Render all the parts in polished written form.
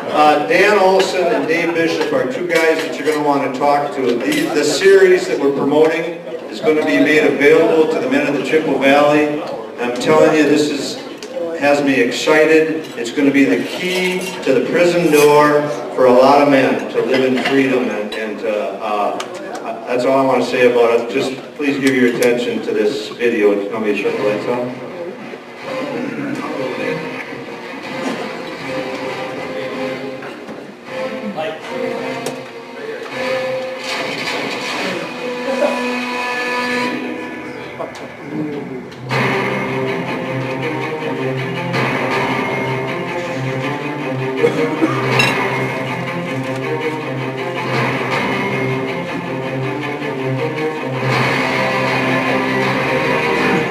Dan Olson and Dave Bishop are two guys that you're going to want to talk to. The series that we're promoting is going to be made available to the men of the Chippewa Valley. I'm telling you, this has me excited. It's going to be the key to the prison door for a lot of men to live in freedom, and that's all I want to say about it. Just please give your attention to this video. It's going to be shut the lights on.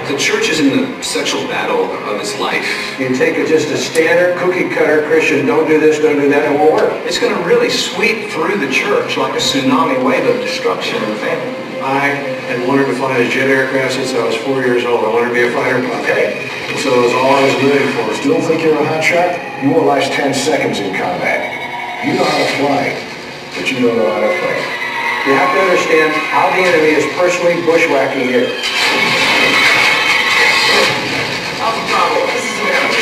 The church is in the sexual battle of its life. You take just a standard cookie-cutter Christian, don't do this, don't do that, it won't work. It's going to really sweep through the church like a tsunami wave of destruction in the family. I had wanted to fly a jet aircraft since I was 4 years old. I wanted to be a fighter pilot. Okay. So that was all I was living for. Still think you're a hot shot? You won't last 10 seconds in combat. You know how to fly, but you don't know how to fight. You have to understand how the enemy is personally bushwhacking you. Alpha Bravo, this is Mary.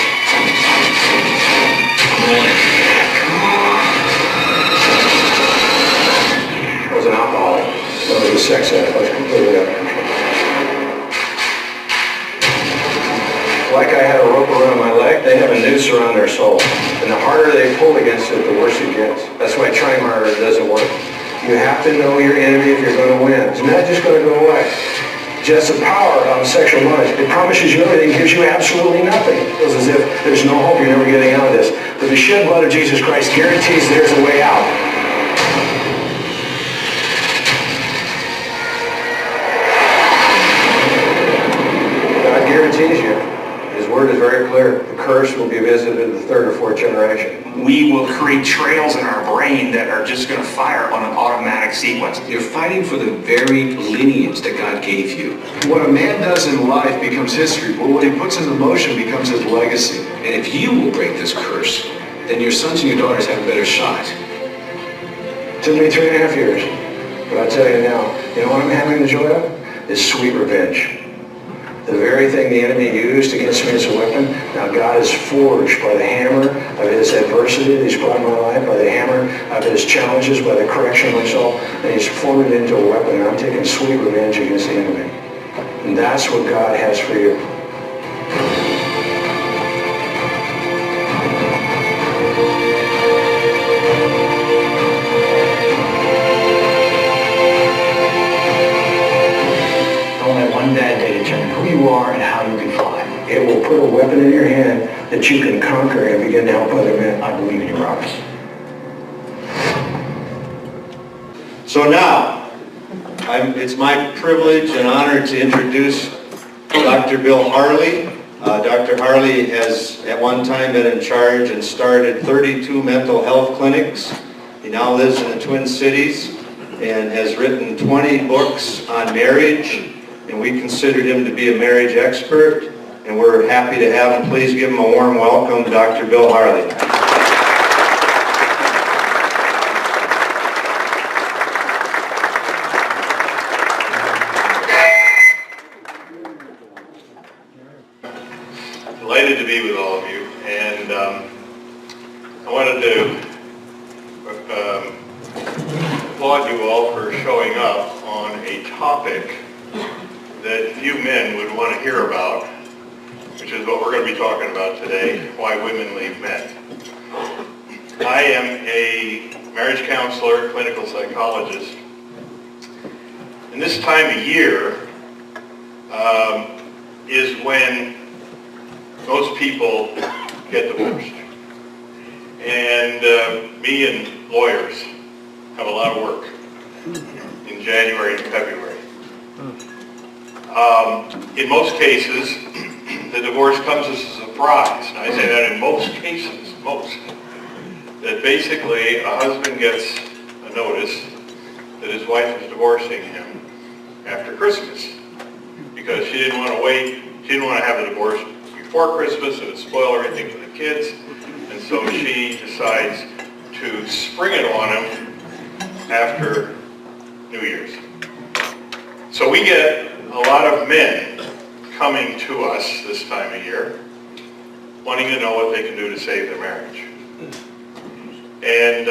I was an alcoholic. I was a sex addict. I was completely out of control. Like I had a rope around my leg, they have a noose around their soul. And the harder they pull against it, the worse it gets. That's why trying harder doesn't work. You have to know your enemy if you're going to win. It's not just going to go away. Just the power of sexual knowledge. It promises you everything, gives you absolutely nothing. It feels as if there's no hope, you're never getting out of this. But the shed blood of Jesus Christ guarantees there's a way out. God guarantees you. His word is very clear. The curse will be visited in the third or fourth generation. We will create trails in our brain that are just going to fire on an automatic sequence. You're fighting for the very lineage that God gave you. What a man does in life becomes history, but what he puts into motion becomes his legacy. And if you will break this curse, then your sons and your daughters have a better shot. It took me 3.5 years. But I tell you now, you know what I'm having the joy of? Is sweet revenge. The very thing the enemy used against me as a weapon, now God is forged by the hammer of his adversity that he's brought in my life, by the hammer of his challenges, by the correction of my soul, and he's formed it into a weapon, and I'm taking sweet revenge against the enemy. And that's what God has for you. Don't let one bad day determine who you are and how you can fly. It will put a weapon in your hand that you can conquer and begin to help other men. I believe in you, Roberts. So now, it's my privilege and honor to introduce Dr. Bill Harley. Dr. Harley has at one time been in charge and started 32 mental health clinics. He now lives in the Twin Cities and has written 20 books on marriage, and we consider him to be a marriage expert, and we're happy to have him. Please give him a warm welcome, Dr. Bill Harley. Delighted to be with all of you, and I wanted to applaud you all for showing up on a topic that few men would want to hear about, which is what we're going to be talking about today, why women leave men. I am a marriage counselor, clinical psychologist, and this time of year is when most people get divorced. And me and lawyers have a lot of work in January and February. In most cases, the divorce comes as a surprise. And I say that in most cases, that basically a husband gets a notice that his wife is divorcing him after Christmas because she didn't want to wait, she didn't want to have the divorce before Christmas, it would spoil everything for the kids, and so she decides to spring it on them after New Year's. So we get a lot of men coming to us this time of year, wanting to know what they can do to save their marriage. And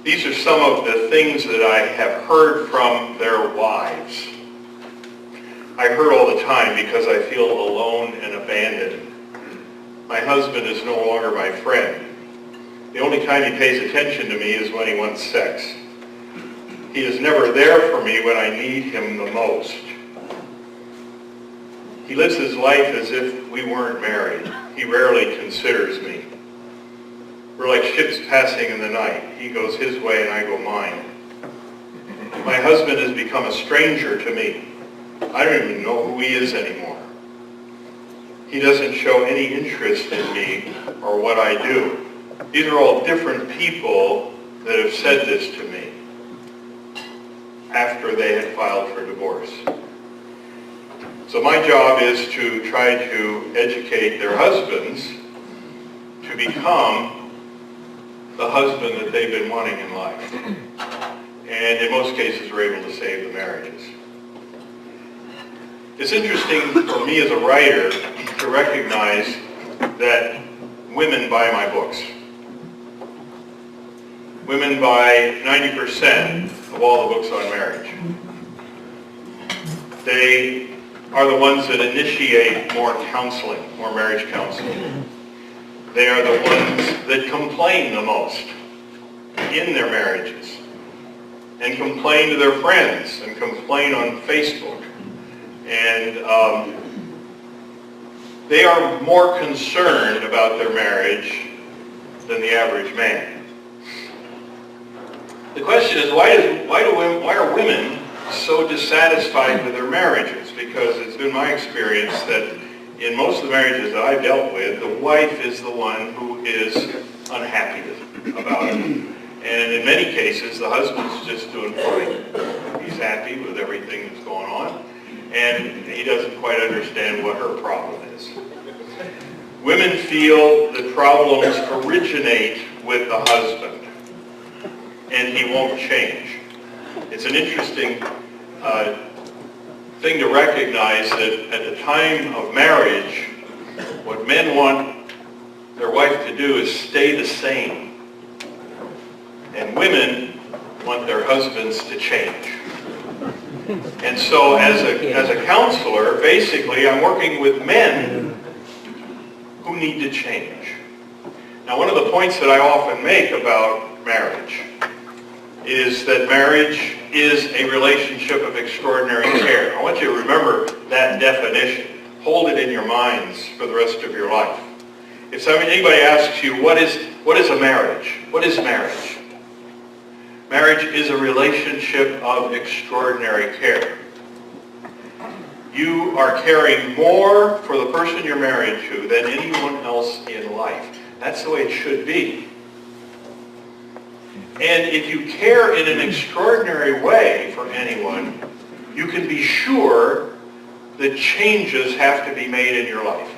these are some of the things that I have heard from their wives. I heard all the time because I feel alone and abandoned. My husband is no longer my friend. The only time he pays attention to me is when he wants sex. He is never there for me when I need him the most. He lives his life as if we weren't married. He rarely considers me. We're like ships passing in the night. He goes his way and I go mine. My husband has become a stranger to me. I don't even know who he is anymore. He doesn't show any interest in me or what I do. These are all different people that have said this to me after they had filed for divorce. So my job is to try to educate their husbands to become the husband that they've been wanting in life. And in most cases, we're able to save the marriages. It's interesting for me as a writer to recognize that women buy my books. Women buy 90% of all the books on marriage. They are the ones that initiate more counseling, more marriage counseling. They are the ones that complain the most in their marriages and complain to their friends and complain on Facebook. And they are more concerned about their marriage than the average man. The question is, why are women so dissatisfied with their marriages? Because it's been my experience that in most of the marriages that I've dealt with, the wife is the one who is unhappy about it. And in many cases, the husband's just doing fine. He's happy with everything that's going on, and he doesn't quite understand what her problem is. Women feel that problems originate with the husband, and he won't change. It's an interesting thing to recognize that at the time of marriage, what men want their wife to do is stay the same. And women want their husbands to change. And so as a counselor, basically I'm working with men who need to change. Now, one of the points that I often make about marriage is that marriage is a relationship of extraordinary care. I want you to remember that definition. Hold it in your minds for the rest of your life. If anybody asks you, what is a marriage? What is marriage? Marriage is a relationship of extraordinary care. You are caring more for the person you're married to than anyone else in life. That's the way it should be. And if you care in an extraordinary way for anyone, you can be sure that changes have to be made in your life.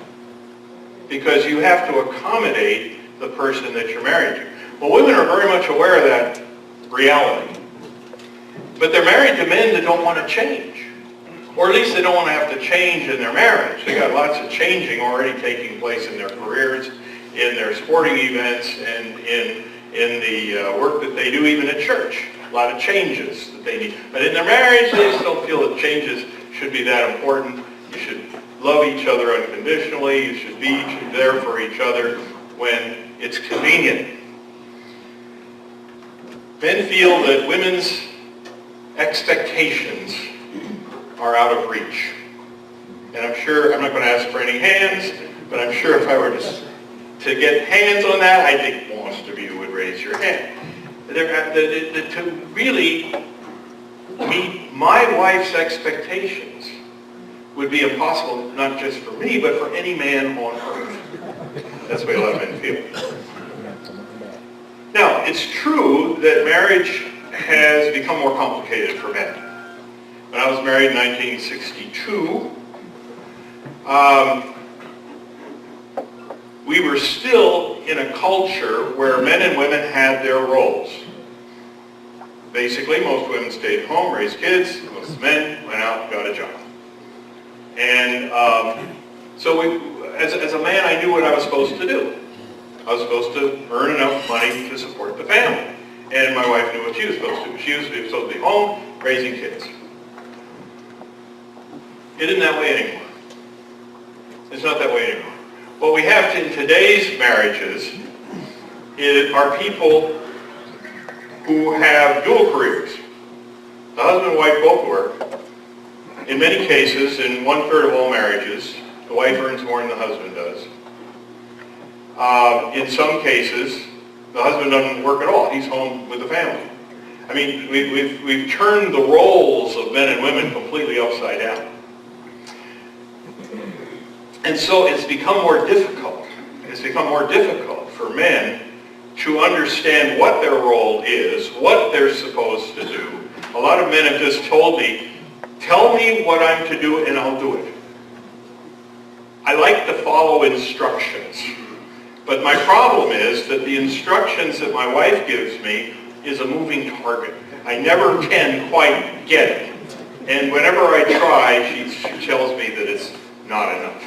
Because you have to accommodate the person that you're married to. Well, women are very much aware of that reality. But they're married to men that don't want to change. Or at least they don't want to have to change in their marriage. They got lots of changing already taking place in their careers, in their sporting events, and in the work that they do even at church. A lot of changes that they need. But in their marriage, they just don't feel that changes should be that important. You should love each other unconditionally. You should be there for each other when it's convenient. Men feel that women's expectations are out of reach. And I'm sure, I'm not going to ask for any hands, but I'm sure if I were to get hands on that, I think most of you would raise your hand. To really meet my wife's expectations would be impossible, not just for me, but for any man on earth. That's the way a lot of men feel. Now, it's true that marriage has become more complicated for men. When I was married in 1962, we were still in a culture where men and women had their roles. Basically, most women stayed home, raised kids. Most men went out and got a job. And so as a man, I knew what I was supposed to do. I was supposed to earn enough money to support the family. And my wife knew what she was supposed to do. She was supposed to be home, raising kids. It isn't that way anymore. It's not that way anymore. What we have in today's marriages are people who have dual careers. The husband and wife both work. In many cases, in 1/3 of all marriages, the wife earns more than the husband does. In some cases, the husband doesn't work at all. He's home with the family. I mean, we've turned the roles of men and women completely upside down. And so it's become more difficult. It's become more difficult for men to understand what their role is, what they're supposed to do. A lot of men have just told me, tell me what I'm to do and I'll do it. I like to follow instructions. But my problem is that the instructions that my wife gives me is a moving target. I never can quite get it. And whenever I try, she tells me that it's not enough.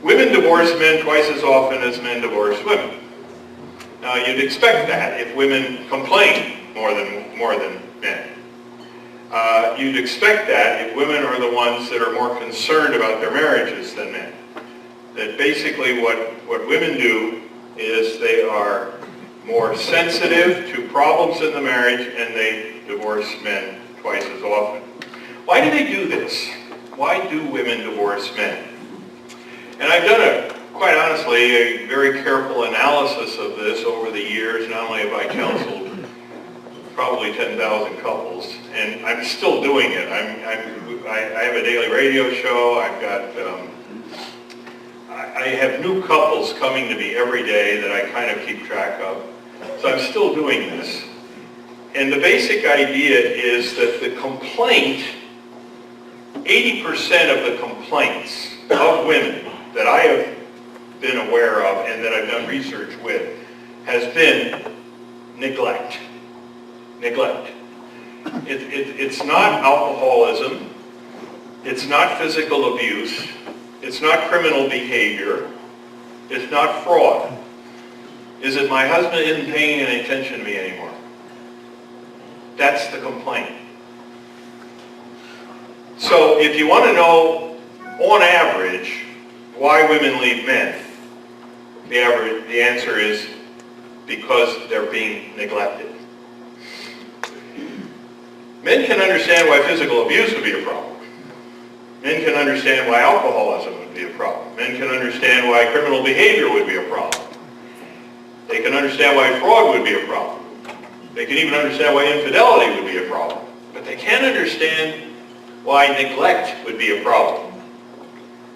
Women divorce men twice as often as men divorce women. Now, you'd expect that if women complain more than men. You'd expect that if women are the ones that are more concerned about their marriages than men. That basically what women do is they are more sensitive to problems in the marriage and they divorce men twice as often. Why do they do this? Why do women divorce men? And I've done quite honestly, a very careful analysis of this over the years. Not only have I counseled probably 10,000 couples, and I'm still doing it. I have a daily radio show. I've got, I have new couples coming to me every day that I kind of keep track of. So I'm still doing this. And the basic idea is that the complaint, 80% of the complaints of women that I have been aware of and that I've done research with has been neglect. Neglect. It's not alcoholism. It's not physical abuse. It's not criminal behavior. It's not fraud. Is it my husband isn't paying any attention to me anymore? That's the complaint. So if you want to know, on average, why women leave men, the answer is because they're being neglected. Men can understand why physical abuse would be a problem. Men can understand why alcoholism would be a problem. Men can understand why criminal behavior would be a problem. They can understand why fraud would be a problem. They can even understand why infidelity would be a problem. But they can't understand why neglect would be a problem.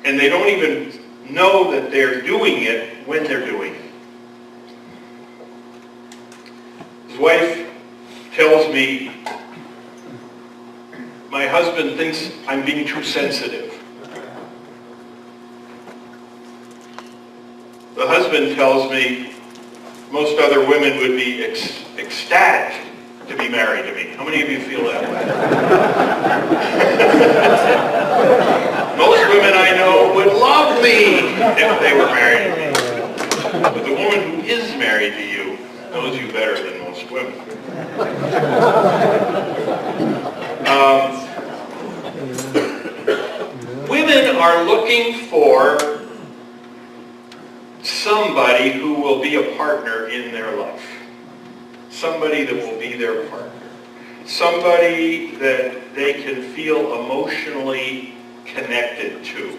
And they don't even know that they're doing it when they're doing it. His wife tells me, my husband thinks I'm being too sensitive. The husband tells me most other women would be ecstatic to be married to me. How many of you feel that way? Most women I know would love me if they were married to me. But the woman who is married to you knows you better than most women. Women are looking for somebody who will be a partner in their life. Somebody that will be their partner. Somebody that they can feel emotionally connected to.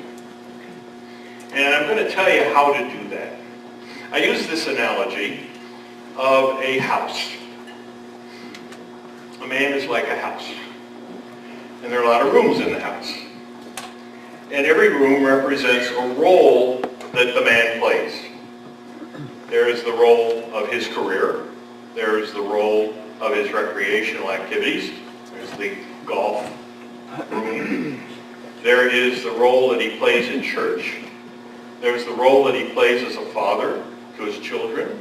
And I'm going to tell you how to do that. I use this analogy of a house. A man is like a house. And there are a lot of rooms in the house. And every room represents a role that the man plays. There is the role of his career. There is the role of his recreational activities. There's the golf room. There is the role that he plays in church. There's the role that he plays as a father to his children.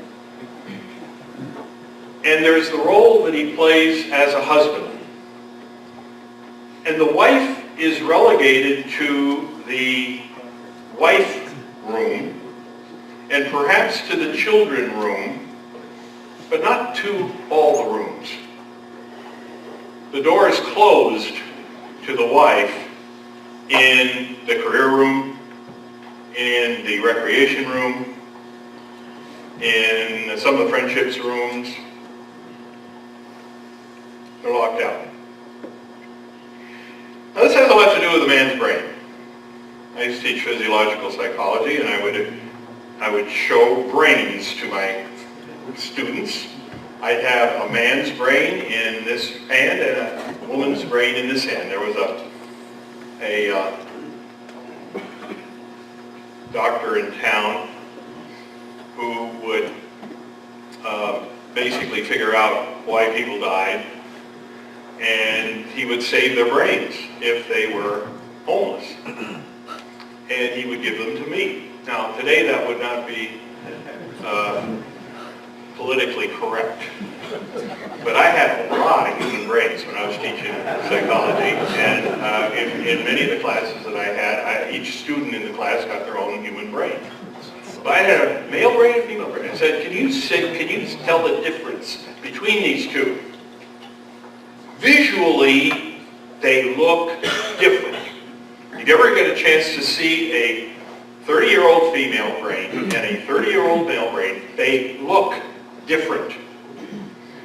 And there's the role that he plays as a husband. And the wife is relegated to the wife room and perhaps to the children room, but not to all the rooms. The door is closed to the wife in the career room, in the recreation room, in some of the friendships rooms. They're locked out. Now this has a lot to do with a man's brain. I used to teach physiological psychology, and I would show brains to my students. I'd have a man's brain in this hand and a woman's brain in this hand. There was a doctor in town who would basically figure out why people died, and he would save their brains if they were homeless, and he would give them to me. Now today that would not be politically correct, but I had a lot of human brains when I was teaching psychology, and in many of the classes that I had, each student in the class got their own human brain. But I had a male brain and a female brain. I said, can you tell the difference between these two? Visually, they look different. If you ever get a chance to see a 30-year-old female brain and a 30-year-old male brain, they look different.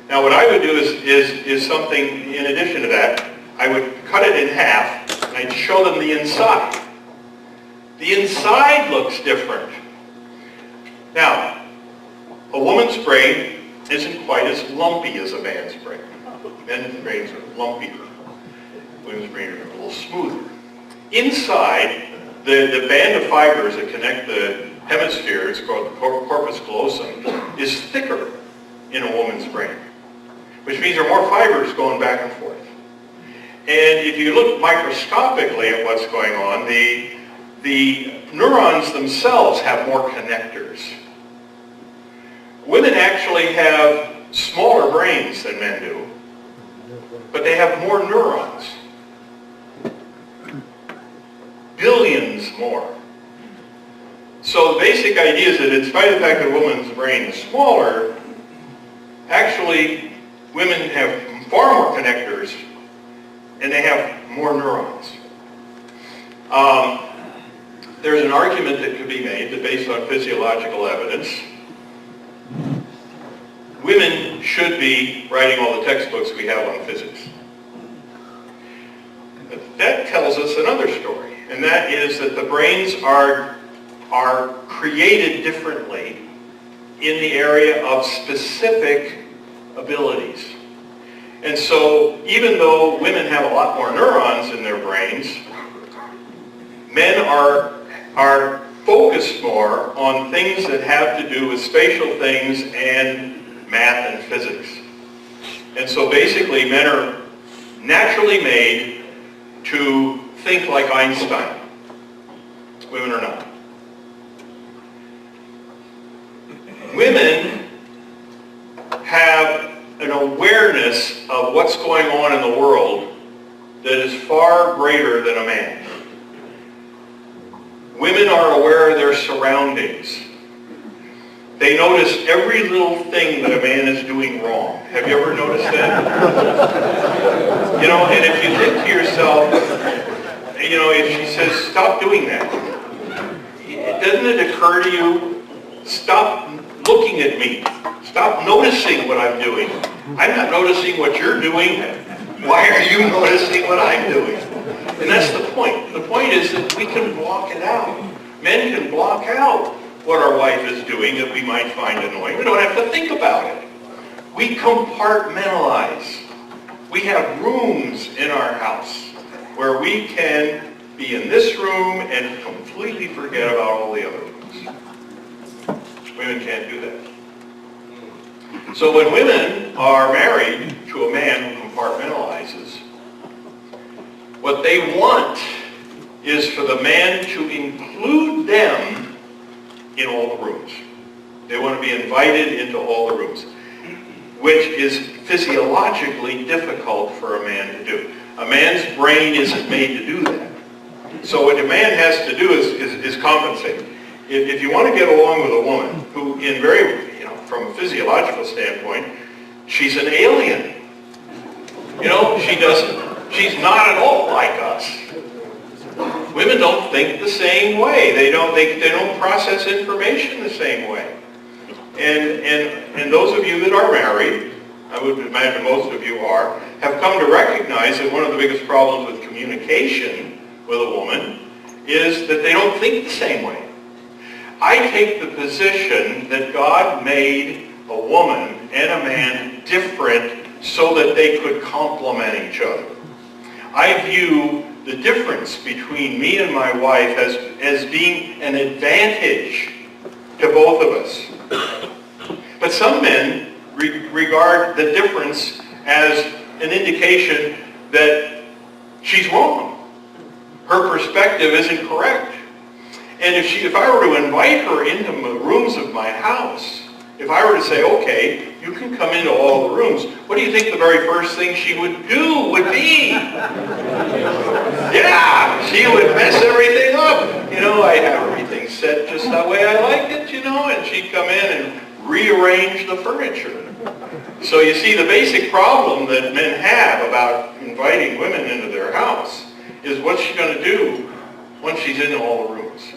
Now what I would do is something in addition to that. I would cut it in half and I'd show them the inside. The inside looks different. Now, a woman's brain isn't quite as lumpy as a man's brain. Men's brains are lumpier. Women's brains are a little smoother. Inside, the band of fibers that connect the hemispheres, called the corpus callosum, is thicker in a woman's brain, which means there are more fibers going back and forth. And if you look microscopically at what's going on, the neurons themselves have more connectors. Women actually have smaller brains than men do, but they have more neurons. Billions more. So the basic idea is that in spite of the fact that a woman's brain is smaller, actually women have far more connectors and they have more neurons. There's an argument that could be made that based on physiological evidence, women should be writing all the textbooks we have on physics. But that tells us another story, and that is that the brains are created differently in the area of specific abilities. And so even though women have a lot more neurons in their brains, men are focused more on things that have to do with spatial things and math and physics. And so basically men are naturally made to think like Einstein. Women are not. Women have an awareness of what's going on in the world that is far greater than a man. Women are aware of their surroundings. They notice every little thing that a man is doing wrong. Have you ever noticed that? You know, and if you think to yourself, you know, if she says, stop doing that, doesn't it occur to you, stop looking at me. Stop noticing what I'm doing. I'm not noticing what you're doing. Why are you noticing what I'm doing? And that's the point. The point is that we can block it out. Men can block out what our wife is doing that we might find annoying. We don't have to think about it. We compartmentalize. We have rooms in our house where we can be in this room and completely forget about all the other rooms. Women can't do that. So when women are married to a man who compartmentalizes, what they want is for the man to include them in all the rooms. They want to be invited into all the rooms, which is physiologically difficult for a man to do. A man's brain isn't made to do that. So what a man has to do is compensate. If you want to get along with a woman who, in very, from a physiological standpoint, she's an alien. She's not at all like us. Women don't think the same way. They don't process information the same way. And those of you that are married, I would imagine most of you are, have come to recognize that one of the biggest problems with communication with a woman is that they don't think the same way. I take the position that God made a woman and a man different so that they could complement each other. I view the difference between me and my wife as being an advantage to both of us. But some men regard the difference as an indication that she's wrong. Her perspective isn't correct. And if I were to invite her into the rooms of my house, if I were to say, okay, you can come into all the rooms, what do you think the very first thing she would do would be? Yeah, she would mess everything up. I'd have everything set just the way I liked it, and she'd come in and rearrange the furniture. So you see, the basic problem that men have about inviting women into their house is what's she going to do once she's in all the rooms.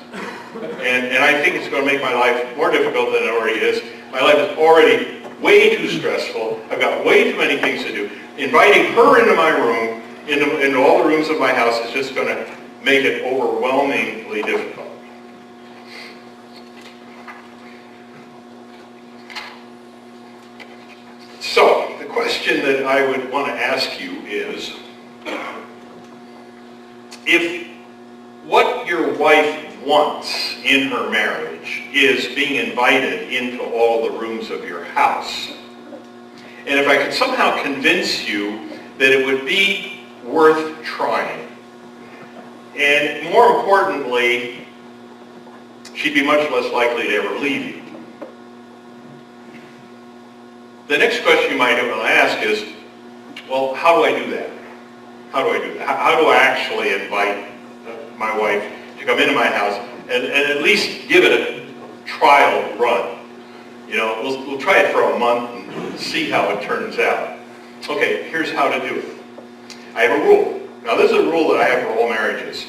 And I think it's going to make my life more difficult than it already is. My life is already way too stressful. I've got way too many things to do. Inviting her into my room, into all the rooms of my house, is just going to make it overwhelmingly difficult. So, the question that I would want to ask you is, if what your wife wants in her marriage is being invited into all the rooms of your house, and if I could somehow convince you that it would be worth trying, and more importantly, she'd be much less likely to ever leave you. The next question you might want to ask is, well, how do I do that? How do I do that? How do I actually invite my wife to come into my house and at least give it a trial run? We'll try it for a month and see how it turns out. Okay, here's how to do it. I have a rule. Now, this is a rule that I have for all marriages.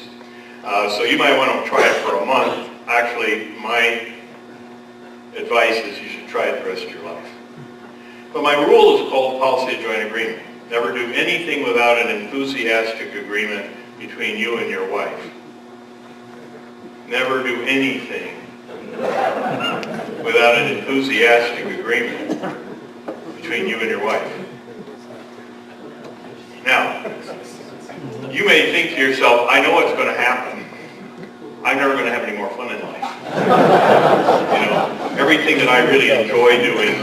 So you might want to try it for a month. Actually, my advice is you should try it the rest of your life. But my rule is called policy of joint agreement. Never do anything without an enthusiastic agreement between you and your wife. Never do anything without an enthusiastic agreement between you and your wife. Now, you may think to yourself, I know what's going to happen. I'm never going to have any more fun in life. Everything that I really enjoy doing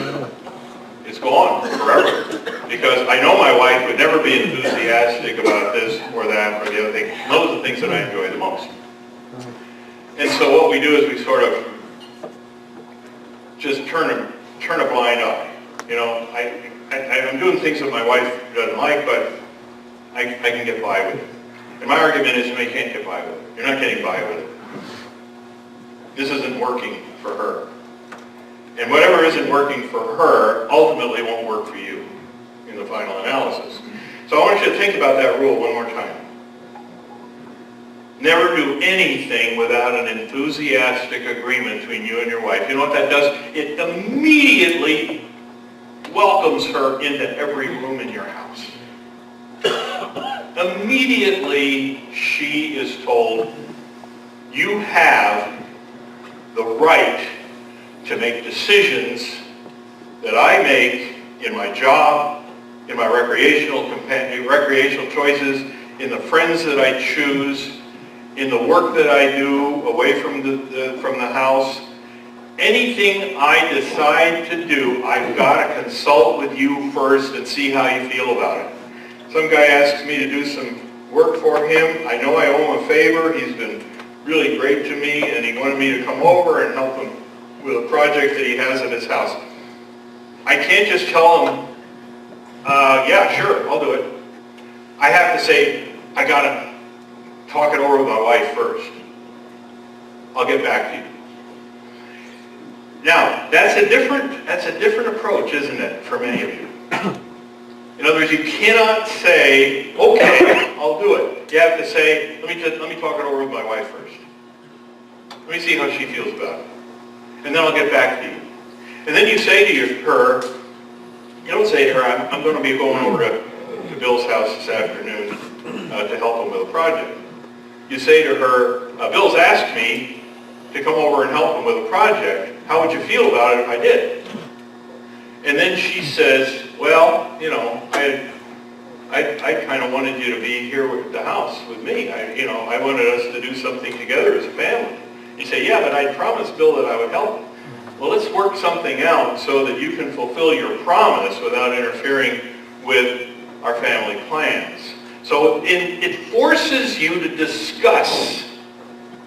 is gone forever. Because I know my wife would never be enthusiastic about this or that or the other thing. Those are the things that I enjoy the most. And so what we do is we sort of just turn a blind eye. I'm doing things that my wife doesn't like, but I can get by with it. And my argument is, you can't get by with it. You're not getting by with it. This isn't working for her. And whatever isn't working for her ultimately won't work for you in the final analysis. So I want you to think about that rule one more time. Never do anything without an enthusiastic agreement between you and your wife. You know what that does? It immediately welcomes her into every room in your house. Immediately she is told, you have the right to make decisions that I make in my job, in my recreational choices, in the friends that I choose, in the work that I do away from the house. Anything I decide to do, I've got to consult with you first and see how you feel about it. Some guy asks me to do some work for him. I know I owe him a favor. He's been really great to me, and he wanted me to come over and help him with a project that he has at his house, I can't just tell him, yeah, sure, I'll do it. I have to say, I gotta talk it over with my wife first. I'll get back to you. Now, that's a different approach, isn't it, for many of you? In other words, you cannot say, okay, I'll do it. You have to say, let me talk it over with my wife first. Let me see how she feels about it. And then I'll get back to you. And then you say to her, you don't say to her, I'm going to be going over to Bill's house this afternoon to help him with a project. You say to her, Bill's asked me to come over and help him with a project. How would you feel about it if I did? And then she says, well, you know, I kind of wanted you to be here at the house with me. I wanted us to do something together as a family. You say, yeah, but I promised Bill that I would help him. Well, let's work something out so that you can fulfill your promise without interfering with our family plans. So it forces you to discuss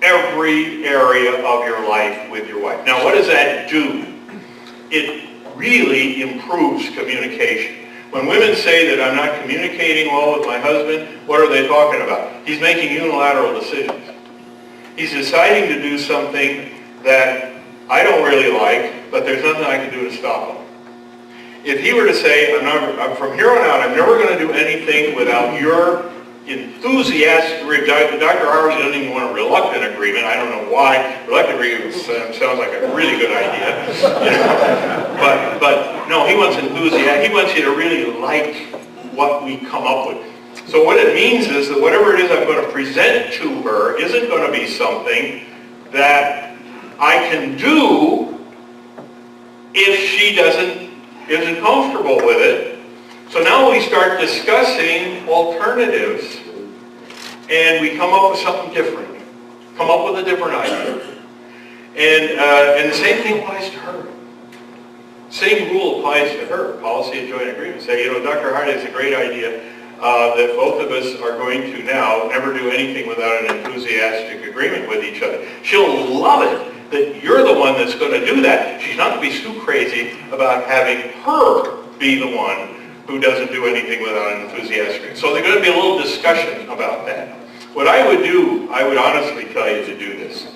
every area of your life with your wife. Now, what does that do? It really improves communication. When women say that I'm not communicating well with my husband, what are they talking about? He's making unilateral decisions. He's deciding to do something that I don't really like, but there's nothing I can do to stop him. If he were to say, from here on out, I'm never going to do anything without your enthusiastic, Dr. Harley doesn't even want a reluctant agreement. I don't know why. Reluctant agreement sounds like a really good idea. But no, he wants enthusiasm. He wants you to really like what we come up with. So what it means is that whatever it is I'm going to present to her isn't going to be something that I can do if she isn't comfortable with it. So now we start discussing alternatives and we come up with something different. Come up with a different idea. And the same thing applies to her. Same rule applies to her, policy of joint agreement. Say, Dr. Harley has a great idea that both of us are going to now never do anything without an enthusiastic agreement with each other. She'll love it that you're the one that's going to do that. She's not going to be too crazy about having her be the one who doesn't do anything without an enthusiastic agreement. So there's going to be a little discussion about that. What I would do, I would honestly tell you to do this.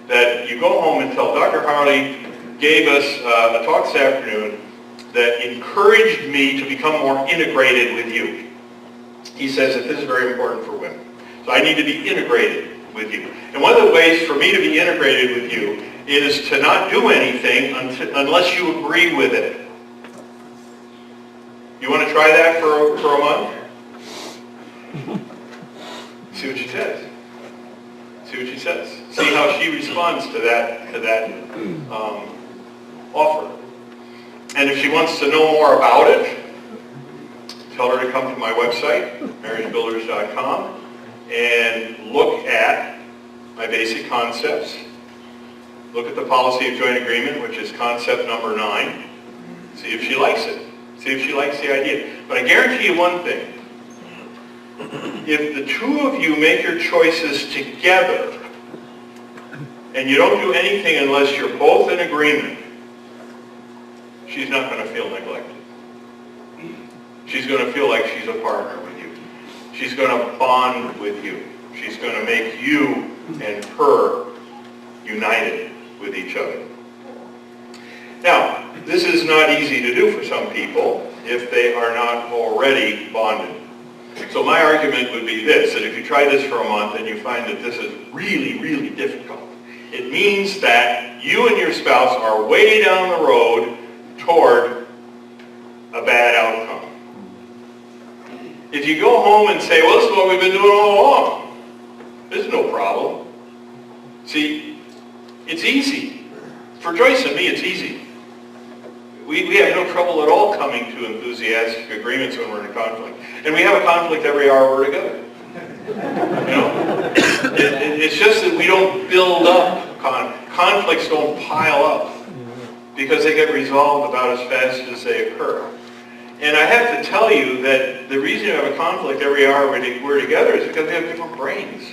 That you go home and tell Dr. Harley gave us a talk this afternoon that encouraged me to become more integrated with you. He says that this is very important for women. So I need to be integrated with you. And one of the ways for me to be integrated with you is to not do anything unless you agree with it. You want to try that for a month? See what she says. See what she says. See how she responds to that offer. And if she wants to know more about it, tell her to come to my website, marriagebuilders.com, and look at my basic concepts. Look at the policy of joint agreement, which is concept number 9. See if she likes it. See if she likes the idea. But I guarantee you one thing. If the two of you make your choices together, and you don't do anything unless you're both in agreement, she's not going to feel neglected. She's going to feel like she's a partner with you. She's going to bond with you. She's going to make you and her united with each other. Now, this is not easy to do for some people if they are not already bonded. So my argument would be this, that if you try this for a month and you find that this is really, really difficult, it means that you and your spouse are way down the road toward a bad outcome. If you go home and say, well, this is what we've been doing all along, there's no problem. See, it's easy. For Joyce and me, it's easy. We have no trouble at all coming to enthusiastic agreements when we're in a conflict. And we have a conflict every hour we're together. It's just that we don't build up. Conflicts don't pile up because they get resolved about as fast as they occur. And I have to tell you that the reason you have a conflict every hour we're together is because we have different brains.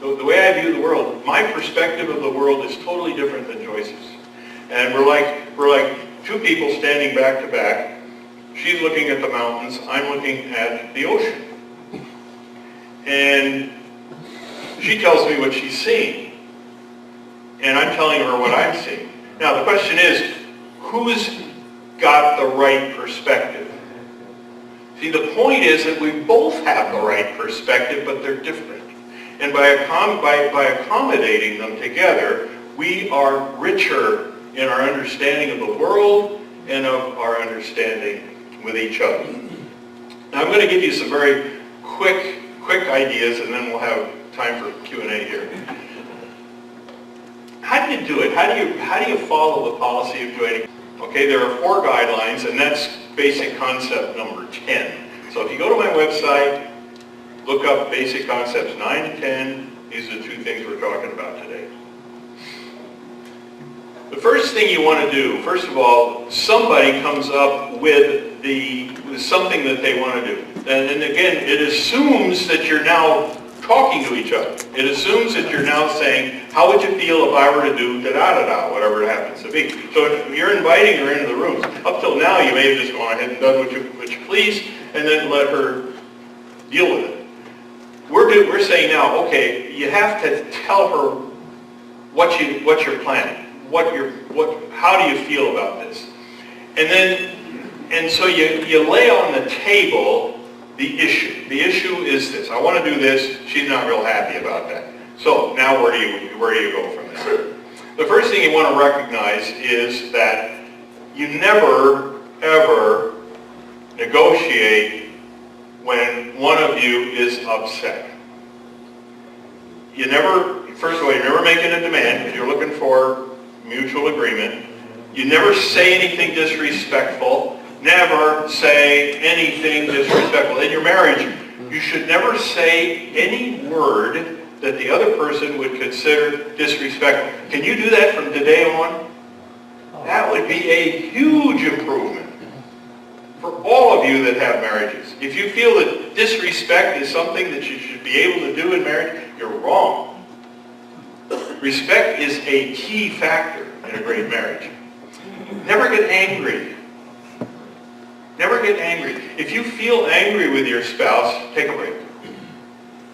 The way I view the world, my perspective of the world is totally different than Joyce's. And we're like two people standing back to back. She's looking at the mountains, I'm looking at the ocean. And she tells me what she's seeing. And I'm telling her what I'm seeing. Now the question is, who's got the right perspective? See, the point is that we both have the right perspective, but they're different. And by accommodating them together, we are richer in our understanding of the world and of our understanding with each other. Now I'm going to give you some very quick ideas, and then we'll have time for Q&A here. How do you do it? How do you follow the policy of joining? Okay, there are 4 guidelines, and that's basic concept number 10. So if you go to my website, look up basic concepts 9 to 10. These are the 2 things we're talking about today. The first thing you want to do, first of all, somebody comes up with something that they want to do. And again, it assumes that you're now talking to each other. It assumes that you're now saying, how would you feel if I were to do da-da-da-da, whatever it happens to be. So if you're inviting her into the room, up till now you may have just gone ahead and done what you please, and then let her deal with it. We're saying now, okay, you have to tell her what you're planning, how do you feel about this, and so you lay on the table the issue. The issue is this: I want to do this. She's not real happy about that. So now where do you go from there? The first thing you want to recognize is that you never ever negotiate when one of you is upset. First of all, you're never making a demand because you're looking for mutual agreement. You never say anything disrespectful. Never say anything disrespectful. In your marriage, you should never say any word that the other person would consider disrespectful. Can you do that from today on? That would be a huge improvement for all of you that have marriages. If you feel that disrespect is something that you should be able to do in marriage, you're wrong. Respect is a key factor in a great marriage. Never get angry. Never get angry. If you feel angry with your spouse, take a break.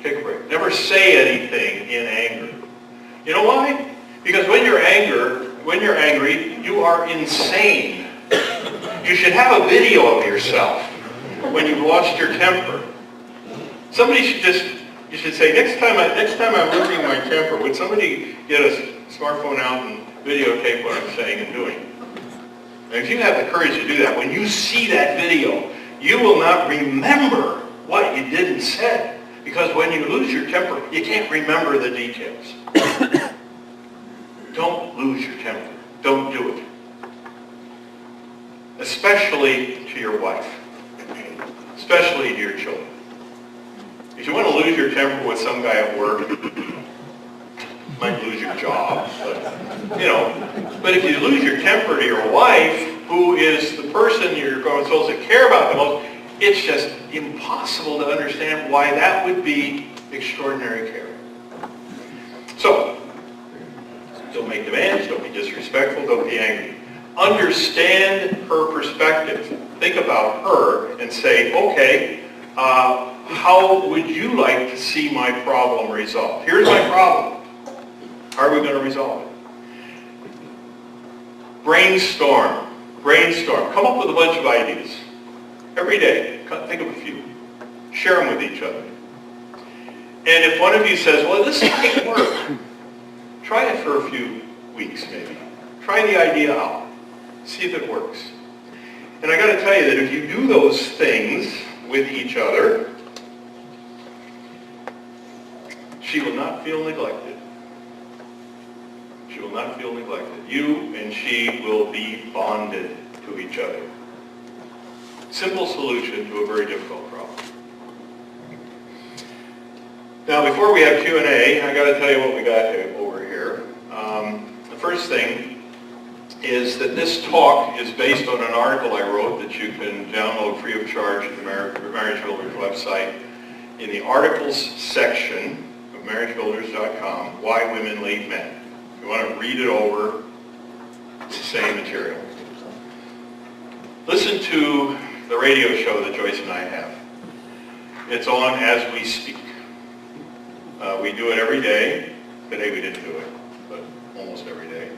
Take a break. Never say anything in anger. You know why? Because when you're angry, you are insane. You should have a video of yourself when you've lost your temper. You should say, next time I'm losing my temper, would somebody get a smartphone out and videotape what I'm saying and doing? And if you have the courage to do that, when you see that video, you will not remember what you did and said. Because when you lose your temper, you can't remember the details. Don't lose your temper. Don't do it. Especially to your wife. Especially to your children. If you want to lose your temper with some guy at work, you might lose your job. But if you lose your temper to your wife, who is the person you're supposed to care about the most, it's just impossible to understand why that would be extraordinary care. So, don't make demands, don't be disrespectful, don't be angry. Understand her perspective. Think about her and say, okay, how would you like to see my problem resolved? Here's my problem. How are we going to resolve it? Brainstorm. Brainstorm. Come up with a bunch of ideas. Every day. Think of a few. Share them with each other. And if one of you says, well, this might work, try it for a few weeks maybe. Try the idea out. See if it works. And I got to tell you that if you do those things with each other, she will not feel neglected. She will not feel neglected. You and she will be bonded to each other. Simple solution to a very difficult problem. Now, before we have Q&A, I got to tell you what we got over here. The first thing is that this talk is based on an article I wrote that you can download free of charge at the Marriage Builders website. In the articles section of marriagebuilders.com, Why Women Leave Men. If you want to read it over, It's the same material. Listen to the radio show that Joyce and I have. It's on as we speak. We do it every day. Today we didn't do it, but almost every day.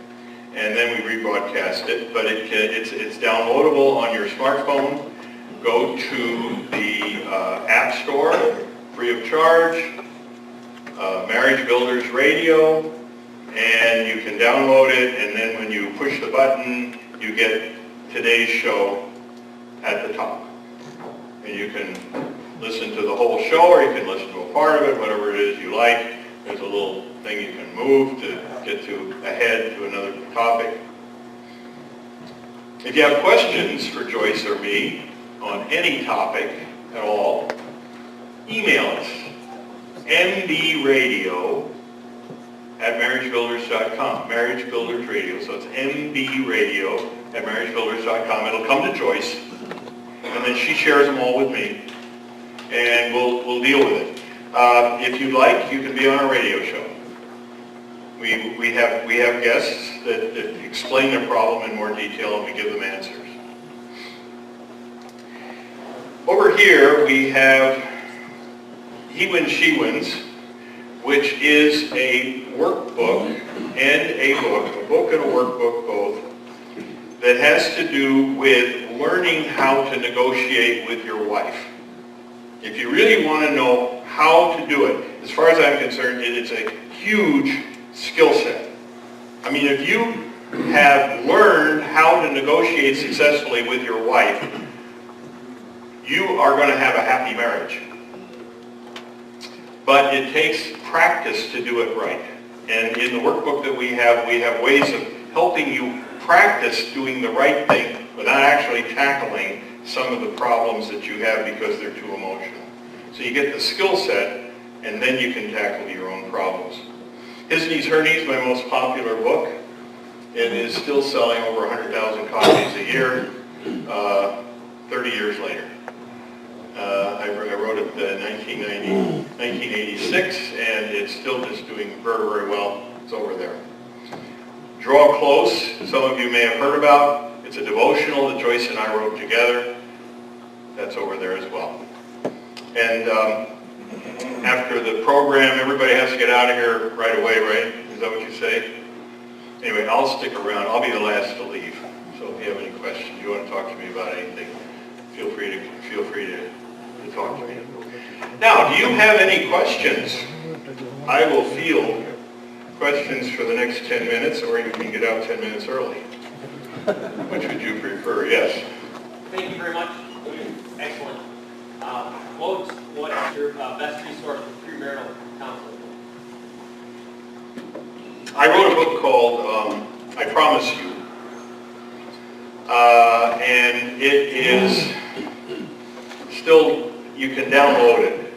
And then we rebroadcast it, but it's downloadable on your smartphone. Go to the App Store, free of charge, Marriage Builders Radio, and you can download it, and then when you push the button, you get today's show at the top. And you can listen to the whole show, or you can listen to a part of it, whatever it is you like. There's a little thing you can move to get to ahead to another topic. If you have questions for Joyce or me on any topic at all, email us, mbradio@marriagebuilders.com, Marriage Builders Radio. So it's mbradio@marriagebuilders.com. It'll come to Joyce, and then she shares them all with me, and we'll deal with it. If you'd like, you can be on a radio show. We have guests that explain their problem in more detail, and we give them answers. Over here we have He Wins, She Wins, which is a workbook and a book and a workbook both, that has to do with learning how to negotiate with your wife. If you really want to know how to do it, as far as I'm concerned, it's a huge skill set. I mean, if you have learned how to negotiate successfully with your wife, you are going to have a happy marriage. But it takes practice to do it right. And in the workbook that we have ways of helping you practice doing the right thing without actually tackling some of the problems that you have because they're too emotional. So you get the skill set, and then you can tackle your own problems. His Knees, Her Knees, my most popular book. It is still selling over 100,000 copies a year, 30 years later. I wrote it in 1986, and it's still just doing very, very well. It's over there. Draw Close, some of you may have heard about. It's a devotional that Joyce and I wrote together. That's over there as well. And after the program, everybody has to get out of here right away, right? Is that what you say? Anyway, I'll stick around. I'll be the last to leave. So if you have any questions, you want to talk to me about anything, feel free to talk to me. Now, do you have any questions? I will field questions for the next 10 minutes, or you can get out 10 minutes early. Which would you prefer? Yes. Thank you very much. Excellent. What is your best resource for premarital counseling? I wrote a book called I Promise You. And it is still, you can download it.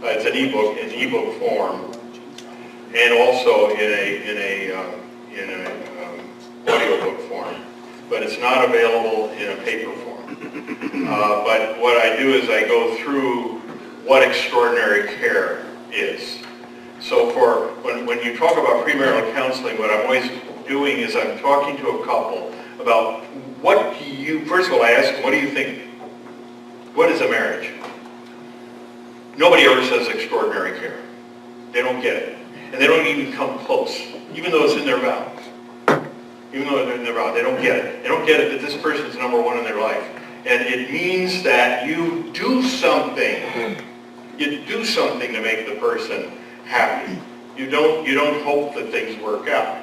It's an ebook in ebook form, and also in a audiobook form. But it's not available in a paper form. But what I do is I go through what extraordinary care is. So when you talk about premarital counseling, what I'm always doing is I'm talking to a couple about first of all, I ask them, what do you think, what is a marriage? Nobody ever says extraordinary care. They don't get it. And they don't even come close, even though it's in their vows. Even though they're in their vows, they don't get it. They don't get it that this person's number one in their life. And it means that you do something. You do something to make the person happy. You don't hope that things work out.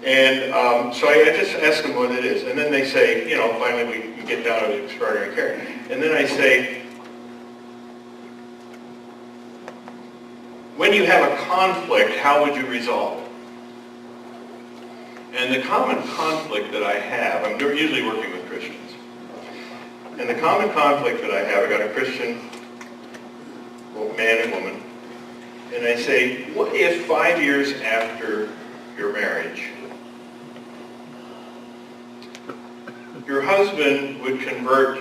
And so I just ask them what it is. And then they say, finally we get down to extraordinary care. And then I say, when you have a conflict, how would you resolve it? And the common conflict that I have, I'm usually working with Christians. And the common conflict that I have, I got a Christian man and woman, and I say, what if 5 years after your marriage, your husband would convert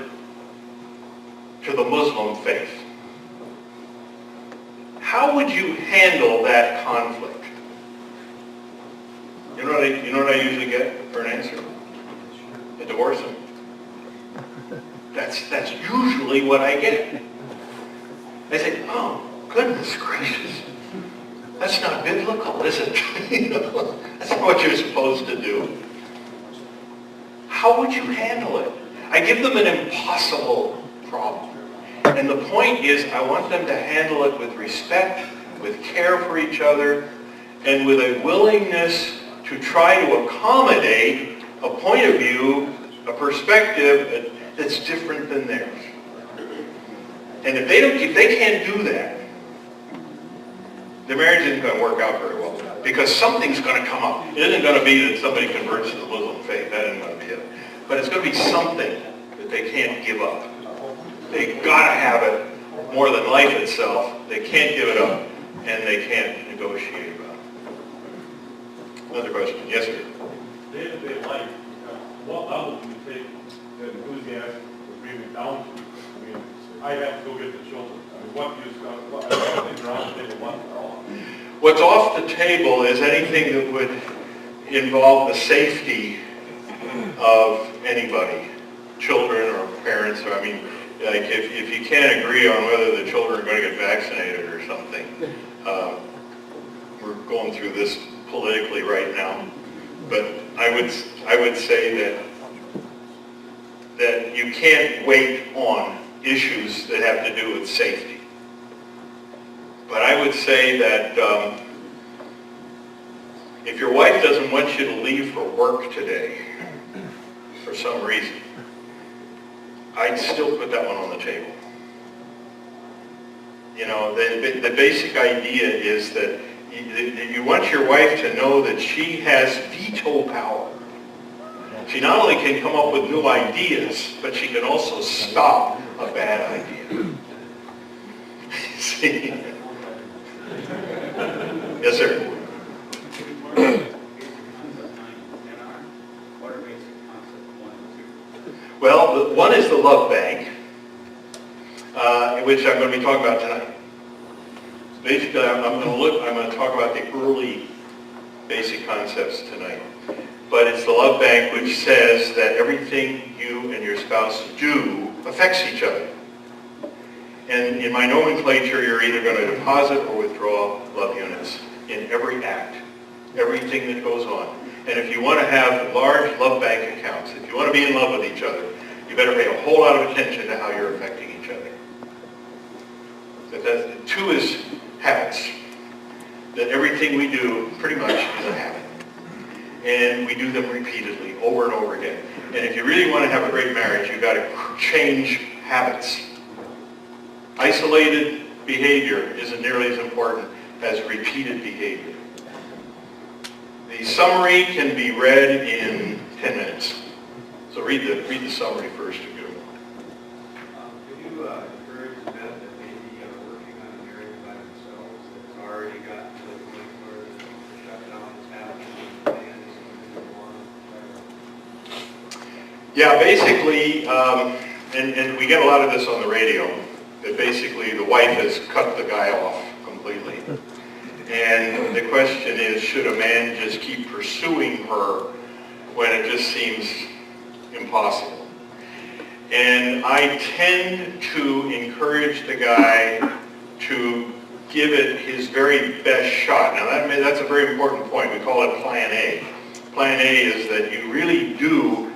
to the Muslim faith? How would you handle that conflict? You know what I usually get? for an answer? To divorce him. That's usually what I get. I say, oh, goodness gracious. That's not biblical, is it? You know, that's not what you're supposed to do. How would you handle it? I give them an impossible problem. And the point is, I want them to handle it with respect, with care for each other, and with a willingness to try to accommodate a point of view, a perspective that's different than theirs. And if they can't do that, the marriage isn't going to work out very well, because something's going to come up. It isn't going to be that somebody converts to the Muslim faith. That isn't going to be it. But it's going to be something that they can't give up. They've got to have it more than life itself. They can't give it up, and they can't negotiate about it. Another question. Yes, sir. Day-to-day life, what level do you take the enthusiasm to bring it down to? I mean, I have to go get the children. I mean, what do you I think around the table, what are all? What's off the table is anything that would involve the safety of anybody, children or parents, or I mean, like if you can't agree on whether the children are going to get vaccinated or something, we're going through this politically right now, but I would say that you can't wait on issues that have to do with safety. But I would say that if your wife doesn't want you to leave for work today for some reason, I'd still put that one on the table. You know, the basic idea is that you want your wife to know that she has veto power. She not only can come up with new ideas, but she can also stop a bad idea. See? Yes, sir. Well, one is the love bank, which I'm going to be talking about tonight. Basically, I'm going to talk about the early basic concepts tonight. But it's the love bank which says that everything you and your spouse do affects each other. And in my nomenclature, you're either going to deposit or withdraw love units in every act, everything that goes on. And if you want to have large love bank accounts, if you want to be in love with each other, you better pay a whole lot of attention to how you're affecting each other. Two is habits. That everything we do pretty much is a habit. And we do them repeatedly, over and over again. And if you really want to have a great marriage, you've got to change habits. Isolated behavior isn't nearly as important as repeated behavior. The summary can be read in 10 minutes. So read the summary first. Could you encourage the men that may be working on a marriage by themselves that's already gotten to the point where the shutdown is happening and the man is going to go on? Yeah, basically, and we get a lot of this on the radio, that basically the wife has cut the guy off completely. And the question is, should a man just keep pursuing her when it just seems impossible? And I tend to encourage the guy to give it his very best shot. Now that's a very important point. We call it Plan A. Plan A is that you really do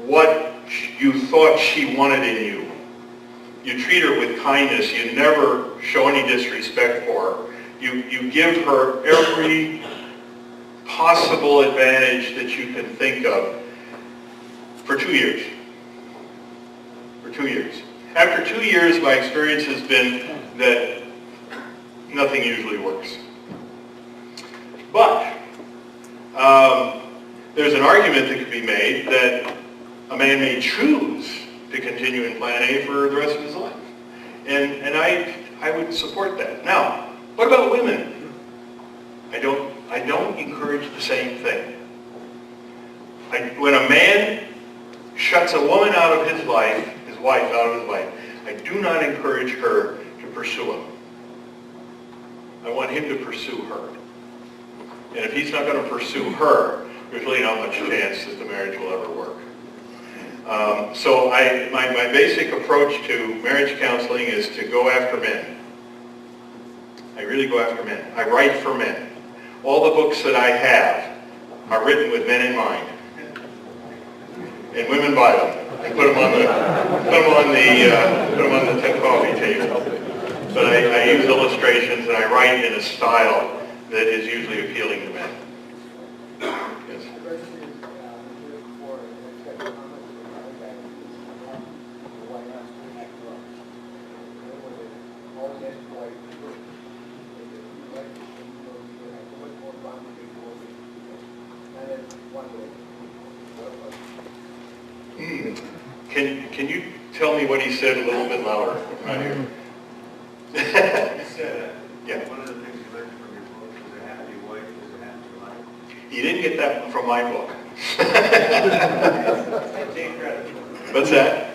what you thought she wanted in you. You treat her with kindness. You never show any disrespect for her. You give her every possible advantage that you can think of for 2 years. For 2 years. After 2 years, my experience has been that nothing usually works. But there's an argument that could be made that a man may choose to continue in Plan A for the rest of his life. And I would support that. Now, what about women? I don't encourage the same thing. When a man shuts a woman out of his life, his wife out of his life, I do not encourage her to pursue him. I want him to pursue her. And if he's not going to pursue her, usually not much chance that the marriage will ever work. So my basic approach to marriage counseling is to go after men. I really go after men. I write for men. All the books that I have are written with men in mind. And women buy them. I put them on the coffee table. But I use illustrations and I write in a style that is usually appealing to men. Yes. Can you tell me what he said a little bit louder? Right here. He said, Yeah. one of the things you learned from your book is a happy wife is a happy life. He didn't get that from my book. Take credit. What's that?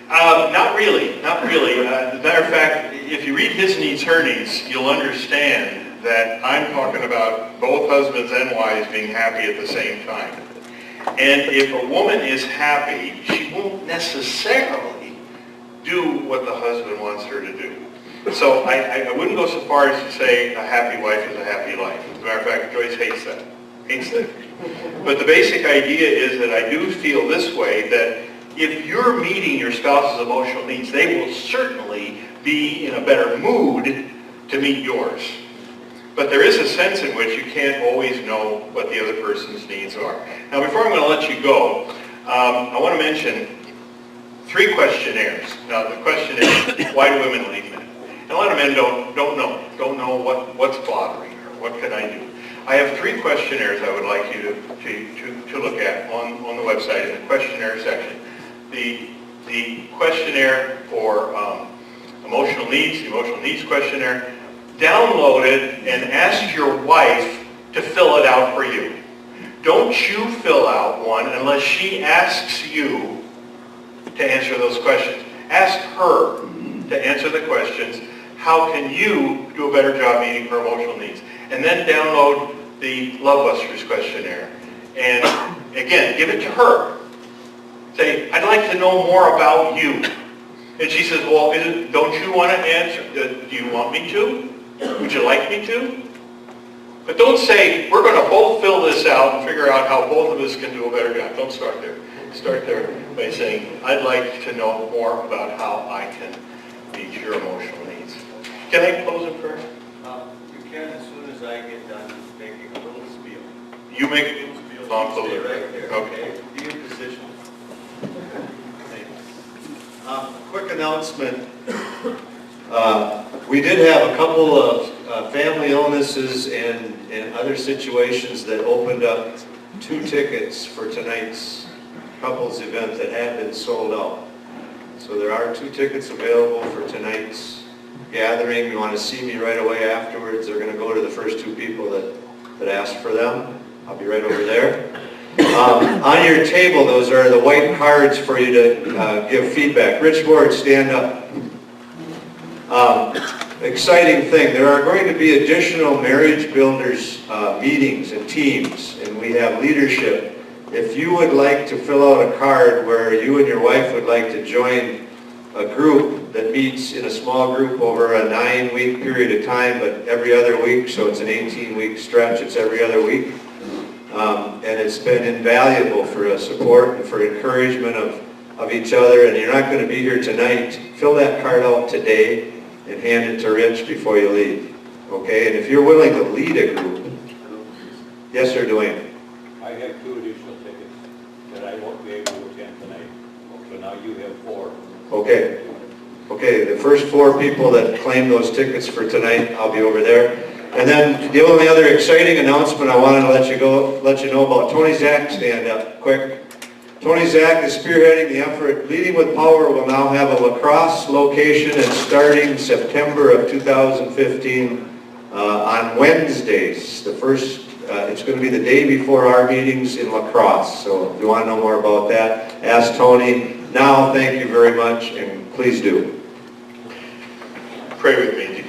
Not really, not really. As a matter of fact, if you read His Needs, Her Needs, you'll understand that I'm talking about both husbands and wives being happy at the same time. And if a woman is happy, she won't necessarily do what the husband wants her to do. So I wouldn't go so far as to say a happy wife is a happy life. As a matter of fact, Joyce hates that. But the basic idea is that I do feel this way, that if you're meeting your spouse's emotional needs, they will certainly be in a better mood to meet yours. But there is a sense in which you can't always know what the other person's needs are. Now, before I'm going to let you go, I want to mention 3 questionnaires. Now, the question is, why do women leave men? And a lot of men don't know what's bothering her. What can I do? I have 3 questionnaires I would like you to look at on the website in the questionnaire section. The questionnaire for emotional needs, the emotional needs questionnaire. Download it and ask your wife to fill it out for you. Don't you fill out one unless she asks you to answer those questions. Ask her to answer the questions. How can you do a better job meeting her emotional needs? And then download the Love Busters questionnaire. And again, give it to her. Say, I'd like to know more about you. And she says, well, don't you want to answer? Do you want me to? Would you like me to? But don't say, we're going to both fill this out and figure out how both of us can do a better job. Don't start there. Start there by saying, I'd like to know more about how I can meet your emotional needs. Can I close in prayer? You can as soon as I get done making a little spiel. You make a little spiel. I'll close Stay in prayer. right there. Okay. Be in position. Quick announcement. We did have a couple of family illnesses and other situations that opened up 2 tickets for tonight's couples event that have been sold out. So there are 2 tickets available for tonight's gathering. You want to see me right away afterwards, they're going to go to the first 2 people that asked for them. I'll be right over there. On your table, those are the white cards for you to give feedback. Rich Ward, stand up. Exciting thing, there are going to be additional Marriage Builders meetings and teams, and we have leadership. If you would like to fill out a card where you and your wife would like to join a group that meets in a small group over a 9-week period of time, but every other week, so it's an 18-week stretch, it's every other week. And it's been invaluable for support and for encouragement of each other, and you're not going to be here tonight. Fill that card out today and hand it to Rich before you leave. Okay? And if you're willing to lead a group, yes, sir, Dwayne. I have 2 additional tickets that I won't be able to attend tonight. So now you have 4. Okay. Okay, the first 4 people that claim those tickets for tonight, I'll be over there. And then the only other exciting announcement I wanted to let you know about, Tony Zach, stand up quick. Tony Zach is spearheading the effort. Leading with Power will now have a La Crosse location, and starting September of 2015 on Wednesdays. The first, it's going to be the day before our meetings in La Crosse. So if you want to know more about that, ask Tony. Now, thank you very much, and please do. Pray with me.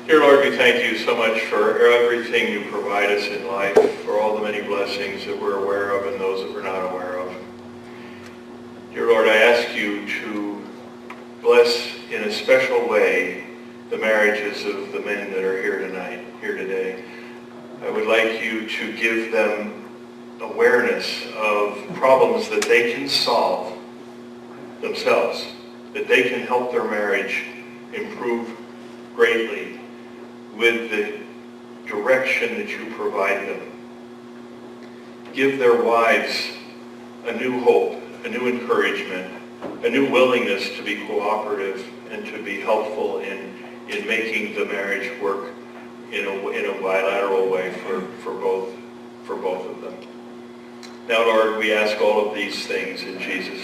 Dear Lord, we thank you so much for everything you provide us in life, for all the many blessings that we're aware of and those that we're not aware of. Dear Lord, I ask you to bless in a special way the marriages of the men that are here tonight, here today. I would like you to give them awareness of problems that they can solve themselves, that they can help their marriage improve greatly with the direction that you provide them. Give their wives a new hope, a new encouragement, a new willingness to be cooperative and to be helpful in making the marriage work in a bilateral way for both of them. Now, Lord, we ask all of these things in Jesus'